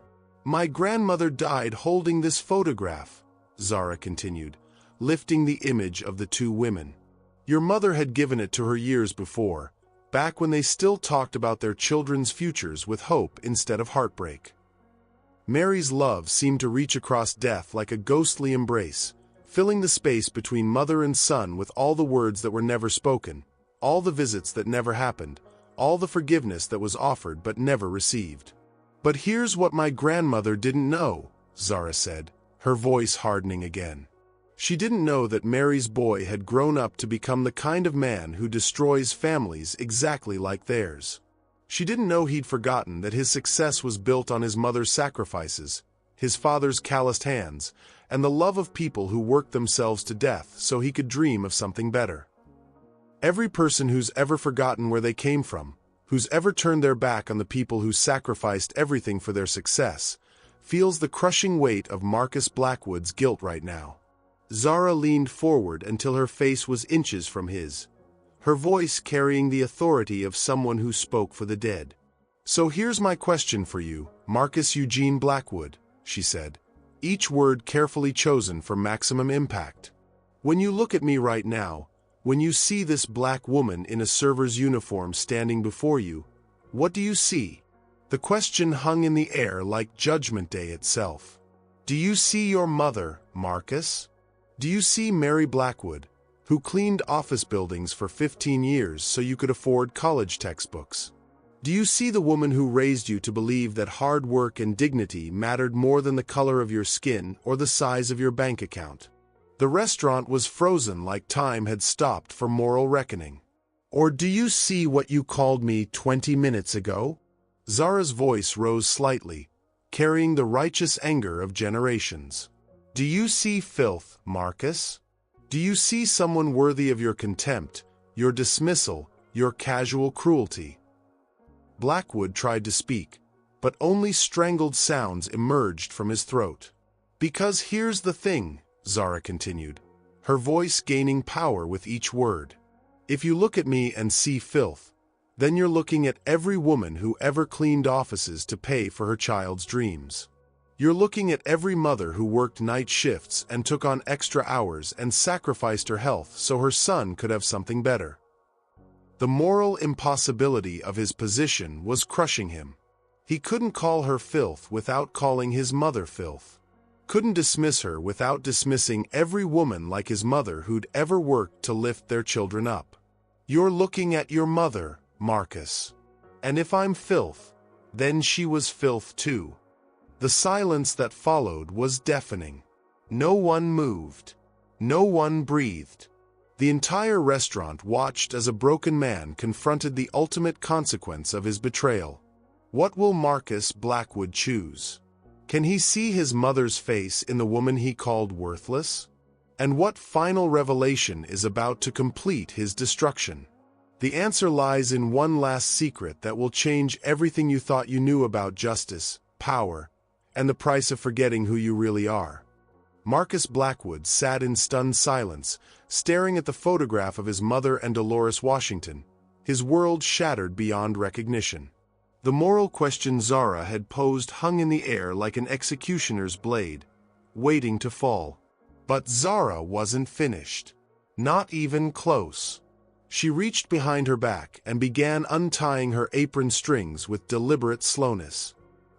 "My grandmother died holding this photograph," Zara continued, lifting the image of the two women. Your mother had given it to her years before, back when they still talked about their children's futures with hope instead of heartbreak. Mary's love seemed to reach across death like a ghostly embrace, filling the space between mother and son with all the words that were never spoken, all the visits that never happened, all the forgiveness that was offered but never received. But here's what my grandmother didn't know, Zara said, her voice hardening again. She didn't know that Mary's boy had grown up to become the kind of man who destroys families exactly like theirs. She didn't know he'd forgotten that his success was built on his mother's sacrifices, his father's calloused hands, and the love of people who worked themselves to death so he could dream of something better. Every person who's ever forgotten where they came from, who's ever turned their back on the people who sacrificed everything for their success, feels the crushing weight of Marcus Blackwood's guilt right now. Zara leaned forward until her face was inches from his, her voice carrying the authority of someone who spoke for the dead. So here's my question for you, Marcus Eugene Blackwood, she said, each word carefully chosen for maximum impact. When you look at me right now, when you see this black woman in a server's uniform standing before you, what do you see? The question hung in the air like Judgment Day itself. Do you see your mother, Marcus? Do you see Mary Blackwood, who cleaned office buildings for 15 years so you could afford college textbooks? Do you see the woman who raised you to believe that hard work and dignity mattered more than the color of your skin or the size of your bank account? The restaurant was frozen like time had stopped for moral reckoning. Or do you see what you called me 20 minutes ago? Zara's voice rose slightly, carrying the righteous anger of generations. Do you see filth, Marcus? Do you see someone worthy of your contempt, your dismissal, your casual cruelty? Blackwood tried to speak, but only strangled sounds emerged from his throat. Because here's the thing, Zara continued, her voice gaining power with each word. If you look at me and see filth, then you're looking at every woman who ever cleaned offices to pay for her child's dreams. You're looking at every mother who worked night shifts and took on extra hours and sacrificed her health so her son could have something better. The moral impossibility of his position was crushing him. He couldn't call her filth without calling his mother filth. Couldn't dismiss her without dismissing every woman like his mother who'd ever worked to lift their children up. You're looking at your mother, Marcus. And if I'm filth, then she was filth too. The silence that followed was deafening. No one moved. No one breathed. The entire restaurant watched as a broken man confronted the ultimate consequence of his betrayal. What will Marcus Blackwood choose? Can he see his mother's face in the woman he called worthless? And what final revelation is about to complete his destruction? The answer lies in one last secret that will change everything you thought you knew about justice, power, and the price of forgetting who you really are. Marcus Blackwood sat in stunned silence, staring at the photograph of his mother and Dolores Washington, his world shattered beyond recognition. The moral question Zara had posed hung in the air like an executioner's blade, waiting to fall. But Zara wasn't finished. Not even close. She reached behind her back and began untying her apron strings with deliberate slowness.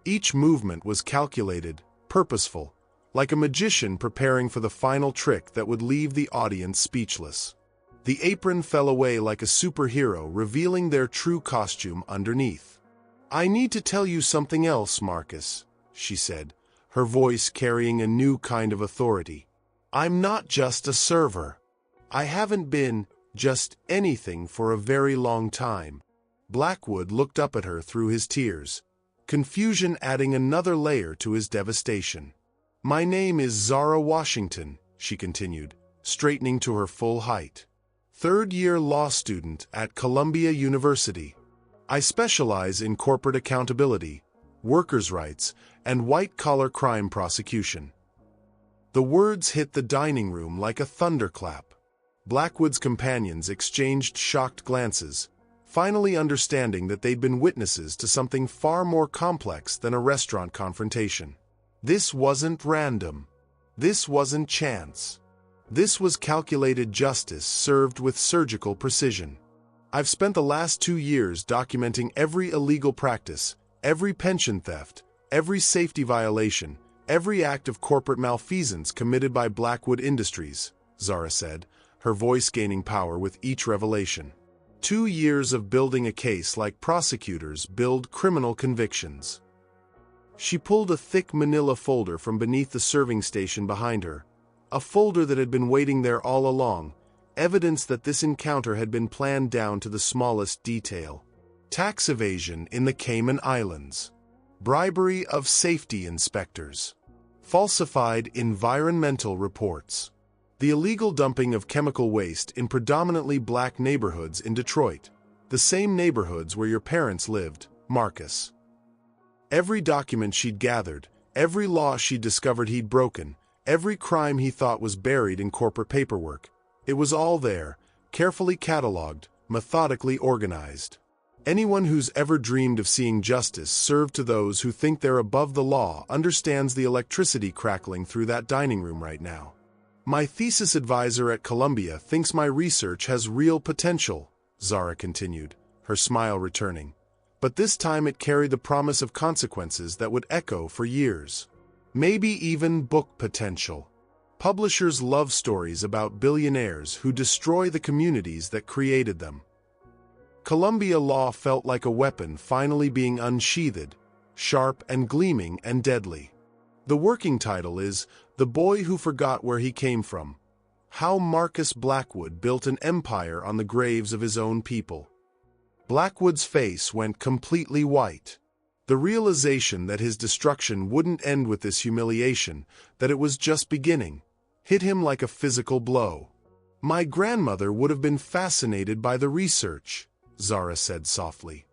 Each movement was calculated, purposeful, like a magician preparing for the final trick that would leave the audience speechless. The apron fell away like a superhero, revealing their true costume underneath. "I need to tell you something else, Marcus," she said, her voice carrying a new kind of authority. "I'm not just a server. I haven't been just anything for a very long time." Blackwood looked up at her through his tears, confusion adding another layer to his devastation. "My name is Zara Washington," she continued, straightening to her full height. "Third-year law student at Columbia University. I specialize in corporate accountability, workers' rights, and white-collar crime prosecution." The words hit the dining room like a thunderclap. Blackwood's companions exchanged shocked glances, finally understanding that they'd been witnesses to something far more complex than a restaurant confrontation. This wasn't random. This wasn't chance. This was calculated justice served with surgical precision. I've spent the last 2 years documenting every illegal practice, every pension theft, every safety violation, every act of corporate malfeasance committed by Blackwood Industries, Zara said, her voice gaining power with each revelation. 2 years of building a case like prosecutors build criminal convictions. She pulled a thick manila folder from beneath the serving station behind her, a folder that had been waiting there all along, evidence that this encounter had been planned down to the smallest detail. Tax evasion in the Cayman Islands. Bribery of safety inspectors. Falsified environmental reports. The illegal dumping of chemical waste in predominantly black neighborhoods in Detroit, the same neighborhoods where your parents lived, Marcus. Every document she'd gathered, every law she'd discovered he'd broken, every crime he thought was buried in corporate paperwork, it was all there, carefully cataloged, methodically organized. Anyone who's ever dreamed of seeing justice served to those who think they're above the law understands the electricity crackling through that dining room right now. My thesis advisor at Columbia thinks my research has real potential, Zara continued, her smile returning. But this time it carried the promise of consequences that would echo for years. Maybe even book potential. Publishers love stories about billionaires who destroy the communities that created them. Columbia law felt like a weapon finally being unsheathed, sharp and gleaming and deadly. The working title is The Boy Who Forgot Where He Came From: How Marcus Blackwood Built an Empire on the Graves of His Own People. Blackwood's face went completely white. The realization that his destruction wouldn't end with this humiliation, that it was just beginning, hit him like a physical blow. My grandmother would have been fascinated by the research, Zara said softly.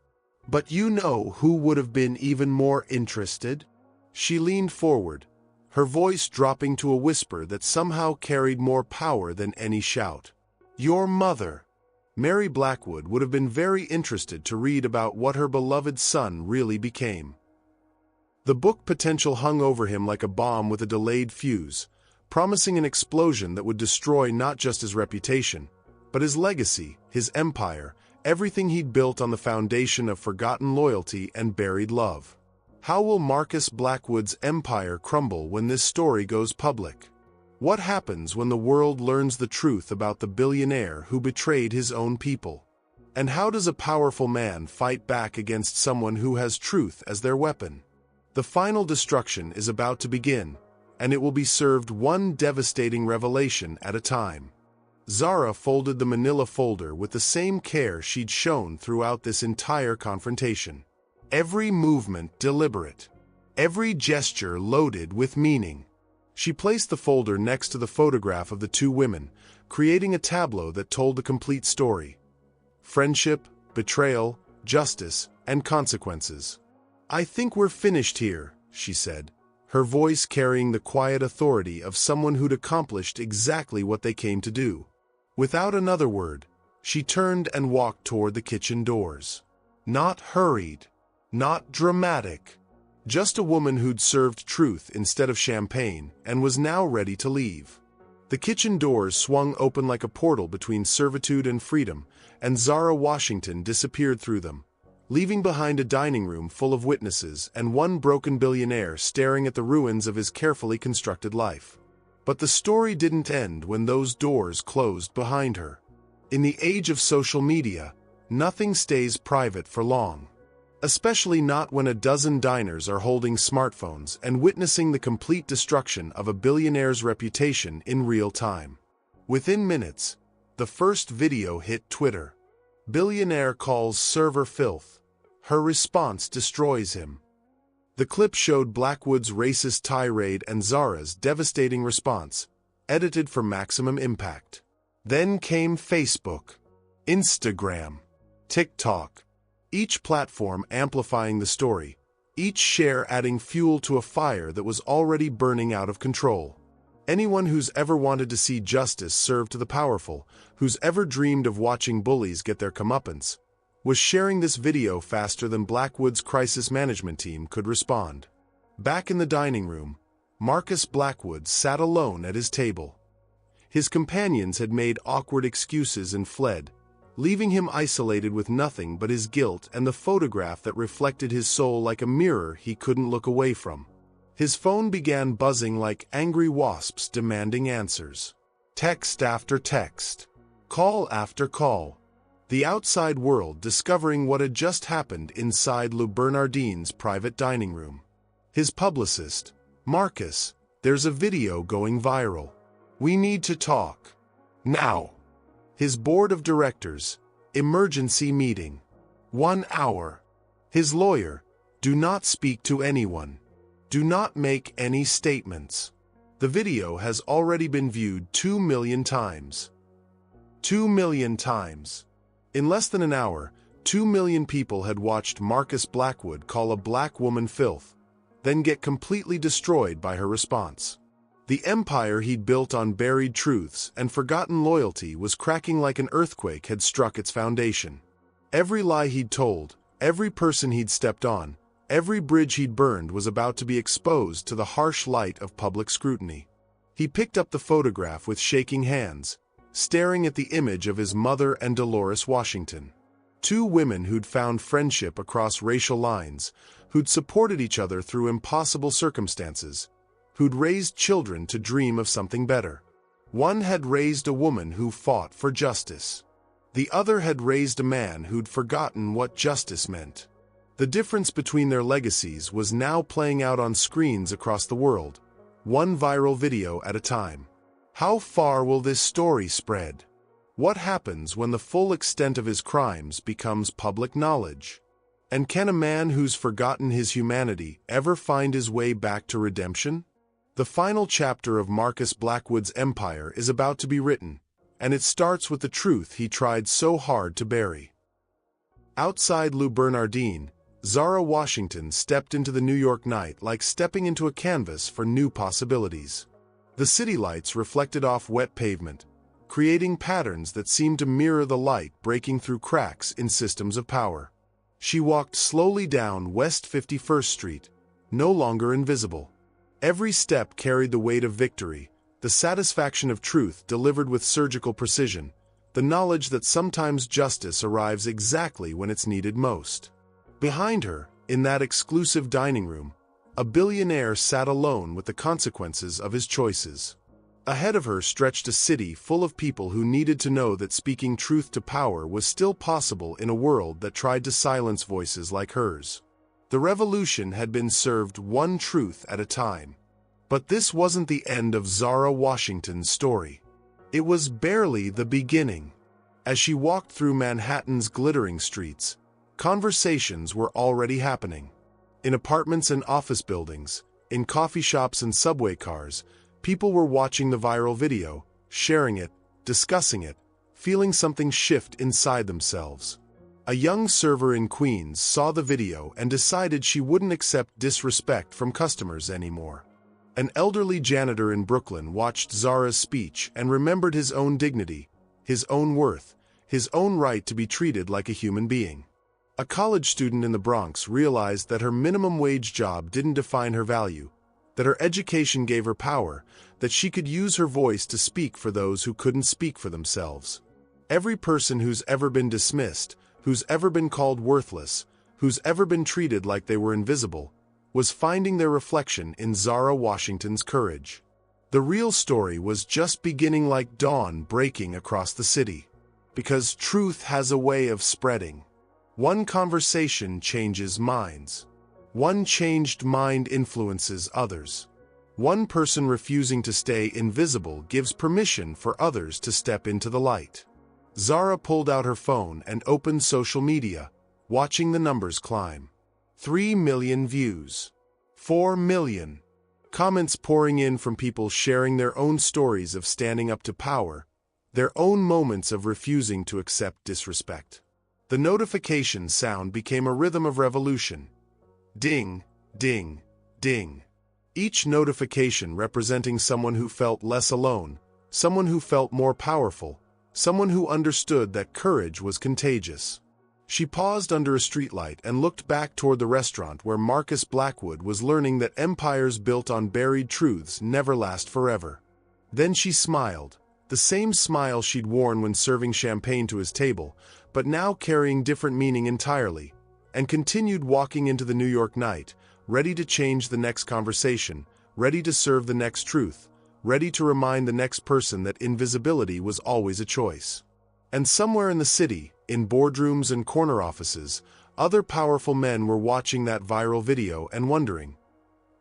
But you know who would have been even more interested? She leaned forward, her voice dropping to a whisper that somehow carried more power than any shout. Your mother. Mary Blackwood would have been very interested to read about what her beloved son really became. The book potential hung over him like a bomb with a delayed fuse, promising an explosion that would destroy not just his reputation, but his legacy, his empire, everything he'd built on the foundation of forgotten loyalty and buried love. How will Marcus Blackwood's empire crumble when this story goes public? What happens when the world learns the truth about the billionaire who betrayed his own people? And how does a powerful man fight back against someone who has truth as their weapon? The final destruction is about to begin, and it will be served one devastating revelation at a time. Zara folded the manila folder with the same care she'd shown throughout this entire confrontation. Every movement deliberate, every gesture loaded with meaning. She placed the folder next to the photograph of the two women, creating a tableau that told the complete story. Friendship, betrayal, justice, and consequences. I think we're finished here, she said, her voice carrying the quiet authority of someone who'd accomplished exactly what they came to do. Without another word, she turned and walked toward the kitchen doors. Not hurried, not dramatic, just a woman who'd served truth instead of champagne and was now ready to leave. The kitchen doors swung open like a portal between servitude and freedom, and Zara Washington disappeared through them, leaving behind a dining room full of witnesses and one broken billionaire staring at the ruins of his carefully constructed life. But the story didn't end when those doors closed behind her. In the age of social media, nothing stays private for long. Especially not when a dozen diners are holding smartphones and witnessing the complete destruction of a billionaire's reputation in real time. Within minutes, the first video hit Twitter. Billionaire calls server filth. Her response destroys him. The clip showed Blackwood's racist tirade and Zara's devastating response, edited for maximum impact. Then came Facebook, Instagram, TikTok, each platform amplifying the story, each share adding fuel to a fire that was already burning out of control. Anyone who's ever wanted to see justice served to the powerful, who's ever dreamed of watching bullies get their comeuppance, was sharing this video faster than Blackwood's crisis management team could respond. Back in the dining room, Marcus Blackwood sat alone at his table. His companions had made awkward excuses and fled, leaving him isolated with nothing but his guilt and the photograph that reflected his soul like a mirror he couldn't look away from. His phone began buzzing like angry wasps demanding answers. Text after text. Call after call. The outside world discovering what had just happened inside Lou Bernardine's private dining room. His publicist, Marcus, there's a video going viral. We need to talk. Now. His board of directors, emergency meeting. 1 hour. His lawyer, do not speak to anyone. Do not make any statements. The video has already been viewed 2 million times. 2 million times. In less than an hour, 2 million people had watched Marcus Blackwood call a black woman filth, then get completely destroyed by her response. The empire he'd built on buried truths and forgotten loyalty was cracking like an earthquake had struck its foundation. Every lie he'd told, every person he'd stepped on, every bridge he'd burned was about to be exposed to the harsh light of public scrutiny. He picked up the photograph with shaking hands, staring at the image of his mother and Dolores Washington. 2 women who'd found friendship across racial lines, who'd supported each other through impossible circumstances, who'd raised children to dream of something better. One had raised a woman who fought for justice. The other had raised a man who'd forgotten what justice meant. The difference between their legacies was now playing out on screens across the world, one viral video at a time. How far will this story spread? What happens when the full extent of his crimes becomes public knowledge? And can a man who's forgotten his humanity ever find his way back to redemption? The final chapter of Marcus Blackwood's empire is about to be written, and it starts with the truth he tried so hard to bury. Outside Lou Bernardine, Zara Washington stepped into the New York night like stepping into a canvas for new possibilities. The city lights reflected off wet pavement, creating patterns that seemed to mirror the light breaking through cracks in systems of power. She walked slowly down West 51st Street, no longer invisible. Every step carried the weight of victory, the satisfaction of truth delivered with surgical precision, the knowledge that sometimes justice arrives exactly when it's needed most. Behind her, in that exclusive dining room, a billionaire sat alone with the consequences of his choices. Ahead of her stretched a city full of people who needed to know that speaking truth to power was still possible in a world that tried to silence voices like hers. The revolution had been served one truth at a time. But this wasn't the end of Zara Washington's story. It was barely the beginning. As she walked through Manhattan's glittering streets, conversations were already happening. In apartments and office buildings, in coffee shops and subway cars, people were watching the viral video, sharing it, discussing it, feeling something shift inside themselves. A young server in Queens saw the video and decided she wouldn't accept disrespect from customers anymore. An elderly janitor in Brooklyn watched Zara's speech and remembered his own dignity, his own worth, his own right to be treated like a human being. A college student in the Bronx realized that her minimum wage job didn't define her value, that her education gave her power, that she could use her voice to speak for those who couldn't speak for themselves. Every person who's ever been dismissed, who's ever been called worthless, who's ever been treated like they were invisible, was finding their reflection in Zara Washington's courage. The real story was just beginning like dawn breaking across the city. Because truth has a way of spreading. One conversation changes minds. One changed mind influences others. One person refusing to stay invisible gives permission for others to step into the light. Zara pulled out her phone and opened social media, watching the numbers climb. 3 million views. 4 million. Comments pouring in from people sharing their own stories of standing up to power, their own moments of refusing to accept disrespect. The notification sound became a rhythm of revolution. Ding, ding, ding. Each notification representing someone who felt less alone, someone who felt more powerful, someone who understood that courage was contagious. She paused under a streetlight and looked back toward the restaurant where Marcus Blackwood was learning that empires built on buried truths never last forever. Then she smiled, the same smile she'd worn when serving champagne to his table, but now carrying different meaning entirely, and continued walking into the New York night, ready to change the next conversation, ready to serve the next truth, ready to remind the next person that invisibility was always a choice. And somewhere in the city, in boardrooms and corner offices, other powerful men were watching that viral video and wondering,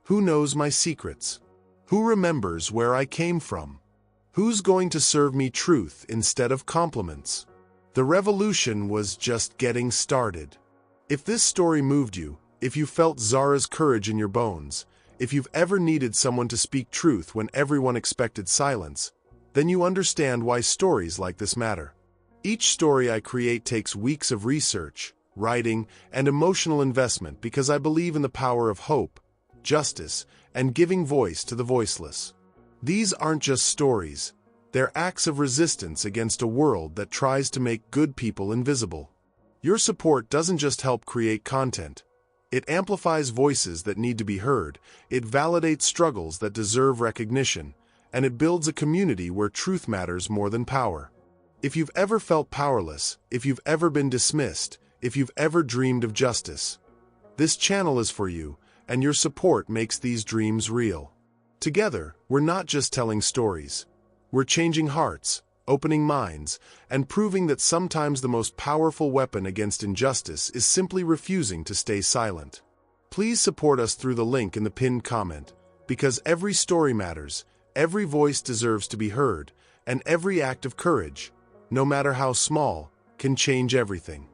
who knows my secrets? Who remembers where I came from? Who's going to serve me truth instead of compliments? The revolution was just getting started. If this story moved you, if you felt Zara's courage in your bones, if you've ever needed someone to speak truth when everyone expected silence, then you understand why stories like this matter. Each story I create takes weeks of research, writing, and emotional investment because I believe in the power of hope, justice, and giving voice to the voiceless. These aren't just stories, they're acts of resistance against a world that tries to make good people invisible. Your support doesn't just help create content. It amplifies voices that need to be heard, it validates struggles that deserve recognition, and it builds a community where truth matters more than power. If you've ever felt powerless, if you've ever been dismissed, if you've ever dreamed of justice, this channel is for you, and your support makes these dreams real. Together, we're not just telling stories. We're changing hearts, opening minds, and proving that sometimes the most powerful weapon against injustice is simply refusing to stay silent. Please support us through the link in the pinned comment, because every story matters, every voice deserves to be heard, and every act of courage, no matter how small, can change everything.